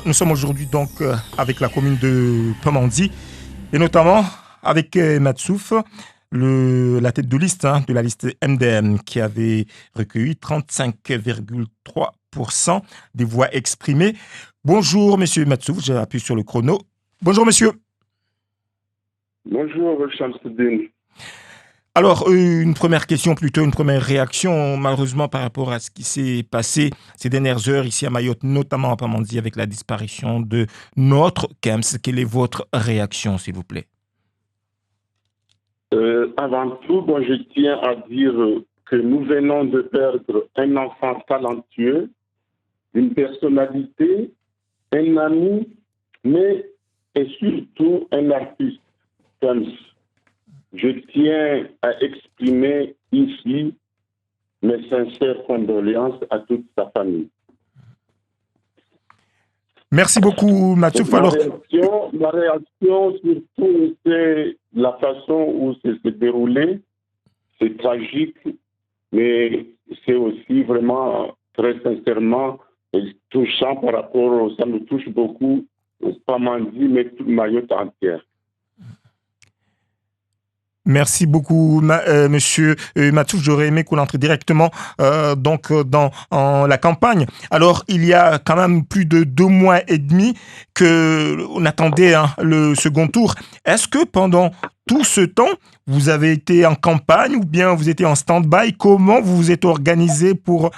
nous sommes aujourd'hui donc avec la commune de Pamandzi et notamment avec Matsouf, la tête de liste de la liste MDM qui avait recueilli 35,3% des voix exprimées. Bonjour Monsieur Matsouf, j'ai appuyé sur le chrono. Bonjour Monsieur. Bonjour Shamsuddin. Alors, une première question, plutôt une première réaction, malheureusement par rapport à ce qui s'est passé ces dernières heures ici à Mayotte, notamment à Pamandzi, avec la disparition de notre KEMS. Quelle est votre réaction, s'il vous plaît? Avant tout, je tiens à dire que nous venons de perdre un enfant talentueux, une personnalité, un ami, mais et surtout un artiste, KEMS. Je tiens à exprimer ici mes sincères condoléances à toute sa famille. Merci beaucoup, Matsouf. Ma réaction, surtout, c'est la façon où ça s'est déroulé. C'est tragique, mais c'est aussi vraiment, très sincèrement, touchant par rapport, ça me touche beaucoup, pas Pamandzi, mais toute Mayotte entière. Merci beaucoup, Monsieur Matsouf. J'aurais aimé qu'on entre directement dans la campagne. Alors, il y a quand même plus de 2 mois et demi qu'on attendait le second tour. Est-ce que pendant tout ce temps, vous avez été en campagne ou bien vous étiez en stand-by? Comment vous vous êtes organisé pour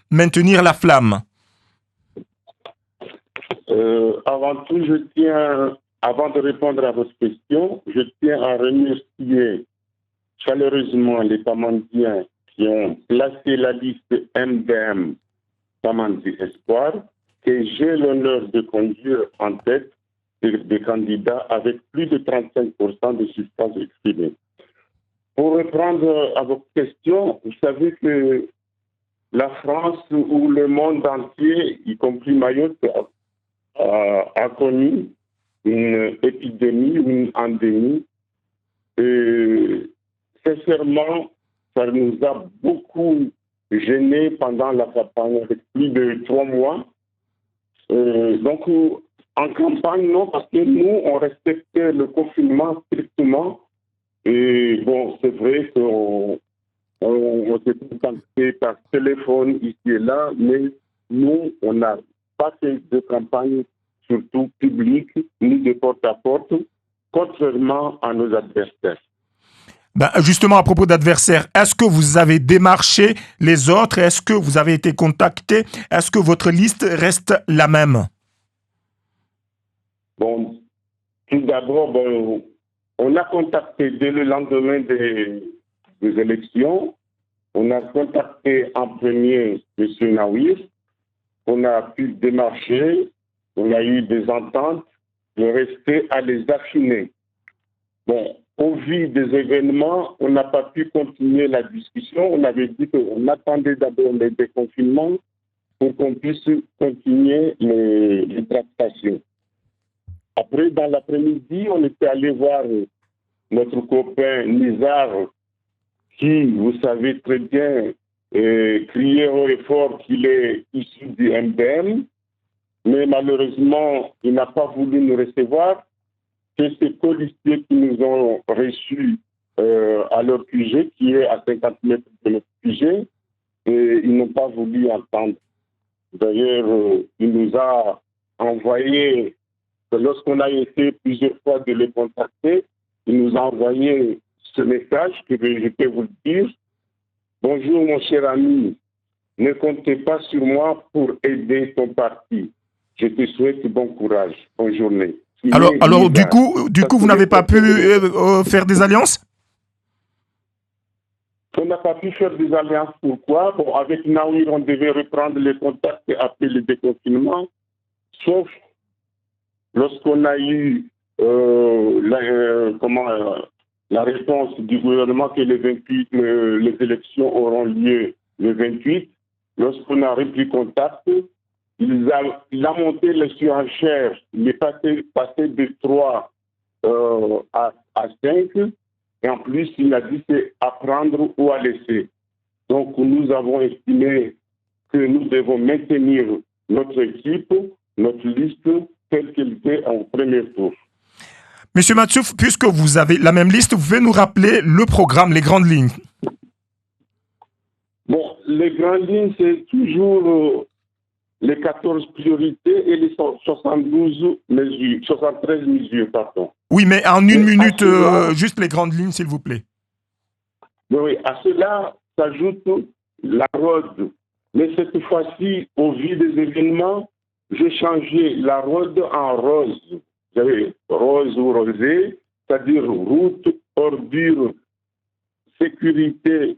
maintenir la flamme? Avant tout, avant de répondre à votre question, je tiens à remercier chaleureusement les Pamandiens qui ont placé la liste MDM Pamandzi Espoir, que j'ai l'honneur de conduire en tête des candidats avec plus de 35% de suffrages exprimés. Pour répondre à votre question, vous savez que la France ou le monde entier, y compris Mayotte, a connu une épidémie, une endémie. Sincèrement, ça nous a beaucoup gênés pendant la campagne, avec plus de 3 mois. Donc, en campagne, non, parce que nous, on respectait le confinement strictement. Et bon, c'est vrai qu'on s'est contacté par téléphone ici et là, mais nous, on n'a pas fait de campagne, surtout publique, ni de porte-à-porte, contrairement à nos adversaires. Justement, à propos d'adversaires, est-ce que vous avez démarché les autres? Est-ce que vous avez été contacté? Est-ce que votre liste reste la même? Bon, tout d'abord, on a contacté dès le lendemain des élections. On a contacté en premier M. Nawir. On a pu démarcher. On a eu des ententes. Le restait à les affiner. Bon, au vu des événements, on n'a pas pu continuer la discussion. On avait dit qu'on attendait d'abord les déconfinements pour qu'on puisse continuer les tractations. Après, dans l'après-midi, on était allé voir notre copain Nizar, qui, vous savez très bien, criait haut et fort qu'il est issu du MDM, mais malheureusement, il n'a pas voulu nous recevoir. C'est ces policiers qui nous ont reçus à leur QG, qui est à 50 mètres de notre QG, et ils n'ont pas voulu entendre. D'ailleurs, il nous a envoyé, lorsqu'on a essayé plusieurs fois de les contacter, il nous a envoyé ce message que je peux vous le dire. Bonjour mon cher ami, ne comptez pas sur moi pour aider ton parti. Je te souhaite bon courage. Bonne journée. Alors du coup, vous n'avez pas pu faire des alliances? On n'a pas pu faire des alliances. Pourquoi? Bon, avec Nawir, on devait reprendre les contacts après le déconfinement. Sauf lorsqu'on a eu la réponse du gouvernement que le 28, les élections auront lieu le 28. Lorsqu'on a repris contact, il a monté les surenchères. Il est passé de 3 à 5. Et en plus, il a dit c'est à prendre ou à laisser. Donc, nous avons estimé que nous devons maintenir notre équipe notre liste telle qu'elle était en premier tour. Monsieur Matsouf, puisque vous avez la même liste, vous pouvez nous rappeler le programme, les grandes lignes. Bon, les grandes lignes, c'est toujours les 14 priorités et les 72 mesures, 73 mesures, pardon. Oui, mais en une Mais minute, cela, juste les grandes lignes, s'il vous plaît. oui, à cela s'ajoute la ROD. Mais cette fois-ci, au vu des événements, j'ai changé la ROD en rose. Vous savez, rose ou rosé, c'est-à-dire route, ordure, sécurité,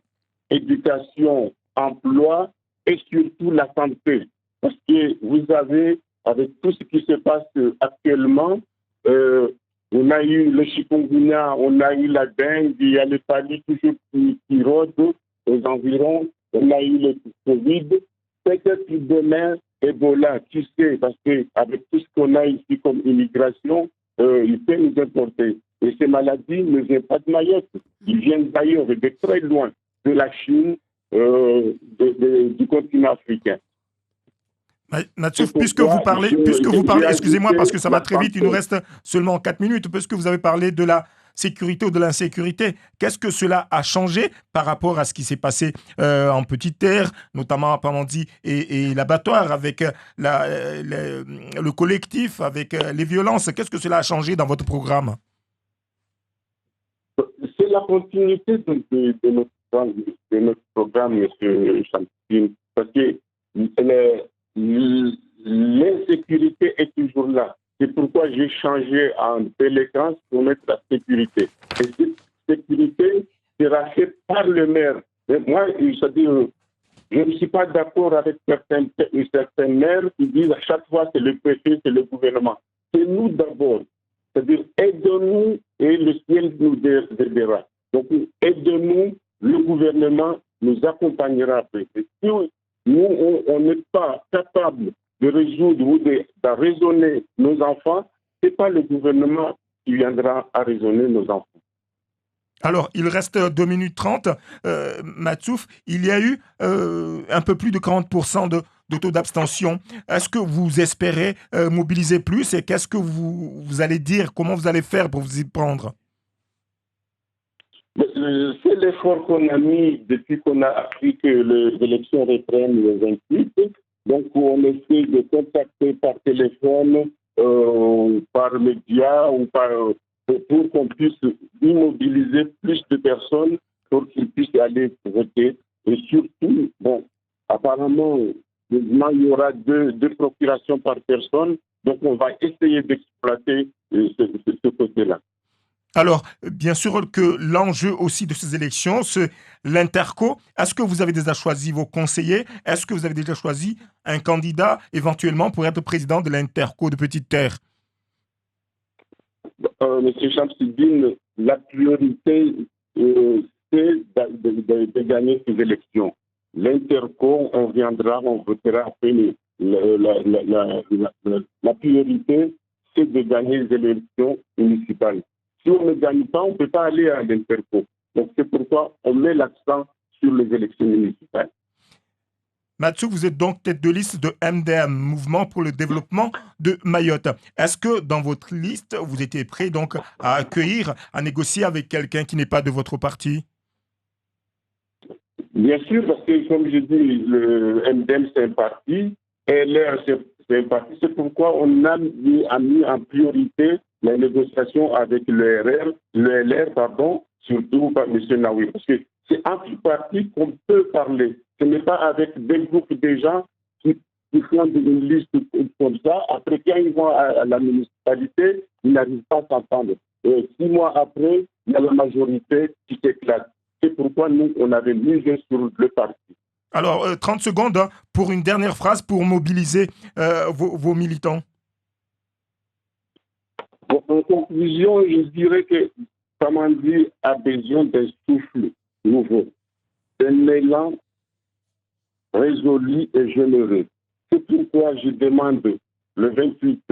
éducation, emploi et surtout la santé. Parce que vous avez, avec tout ce qui se passe actuellement, on a eu le chikungunya, on a eu la dengue, il y a le palu toujours qui rôde aux environs, on a eu le Covid. Peut-être que demain, Ebola, qui sait, parce qu'avec tout ce qu'on a ici comme immigration, il peut nous importer. Et ces maladies ne viennent pas de Mayotte, ils viennent d'ailleurs, de très loin, de la Chine, du continent africain. Mathieu, puisque vous parlez, excusez-moi parce que ça va très vite, il nous reste seulement 4 minutes, puisque vous avez parlé de la sécurité ou de l'insécurité, qu'est-ce que cela a changé par rapport à ce qui s'est passé en Petite Terre, notamment à Pamandzi et l'abattoir, avec le collectif, avec les violences, qu'est-ce que cela a changé dans votre programme? C'est la continuité de notre programme, M. Champine, parce que l'insécurité est toujours là. C'est pourquoi j'ai changé en déléguance pour mettre la sécurité. Et cette sécurité sera faite par le maire. Mais moi, c'est-à-dire, je ne suis pas d'accord avec certains maires qui disent à chaque fois c'est le préfet, c'est le gouvernement. C'est nous d'abord. C'est-à-dire, aidons-nous et le ciel nous aidera. Donc, aidons-nous, le gouvernement nous accompagnera après. Et si nous, on n'est pas capable de résoudre ou de raisonner nos enfants, ce n'est pas le gouvernement qui viendra à raisonner nos enfants. Alors, il reste 2 minutes 30. Matsouf, il y a eu un peu plus de 40% de taux d'abstention. Est-ce que vous espérez mobiliser plus et qu'est-ce que vous allez dire? Comment vous allez faire pour vous y prendre? C'est l'effort qu'on a mis depuis qu'on a appris que les élections reprennent le 28. Donc, on essaie de contacter par téléphone, par médias ou pour qu'on puisse immobiliser plus de personnes pour qu'ils puissent aller voter. Et surtout, bon, apparemment, il y aura deux procurations par personne. Donc, on va essayer d'exploiter ce côté-là. Alors, bien sûr que l'enjeu aussi de ces élections, c'est l'interco. Est-ce que vous avez déjà choisi vos conseillers? Est-ce que vous avez déjà choisi un candidat éventuellement pour être président de l'interco de Petite Terre? Monsieur Chamsidine, la priorité, c'est de gagner ces élections. L'interco, on viendra, on votera après. La priorité, c'est de gagner les élections municipales. Si on ne gagne pas, on ne peut pas aller à l'interco. Donc c'est pourquoi on met l'accent sur les élections municipales. Mathieu, vous êtes donc tête de liste de MDM, Mouvement pour le développement de Mayotte. Est-ce que dans votre liste, vous étiez prêt donc à accueillir, à négocier avec quelqu'un qui n'est pas de votre parti? Bien sûr, parce que comme je dis, le MDM c'est un parti, LR c'est un parti. C'est pourquoi on a mis en priorité la négociation avec le LR, surtout par M. Naoui. Parce que c'est entre partis qu'on peut parler. Ce n'est pas avec des groupes de gens qui font une liste comme ça. Après, quand ils vont à la municipalité, ils n'arrivent pas à s'entendre. 6 mois après, il y a la majorité qui s'éclate. C'est pourquoi nous, on avait misé sur le parti. Alors, 30 secondes pour une dernière phrase pour mobiliser vos militants. Bon, en conclusion, je dirais que Pamandzi a besoin d'un souffle nouveau, d'un élan résolu et généreux. C'est pourquoi je demande le 28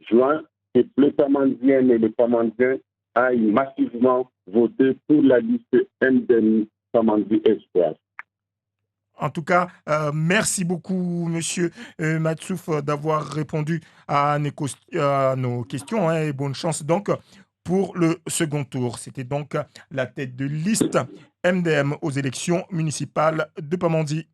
juin que les Pamandiennes et les Pamandiens aillent massivement voter pour la liste MDM Pamandzi Espoir. En tout cas, merci beaucoup, Monsieur Matsouf, d'avoir répondu à nos questions, hein, et bonne chance donc pour le second tour. C'était donc la tête de liste MDM aux élections municipales de Pamandzi.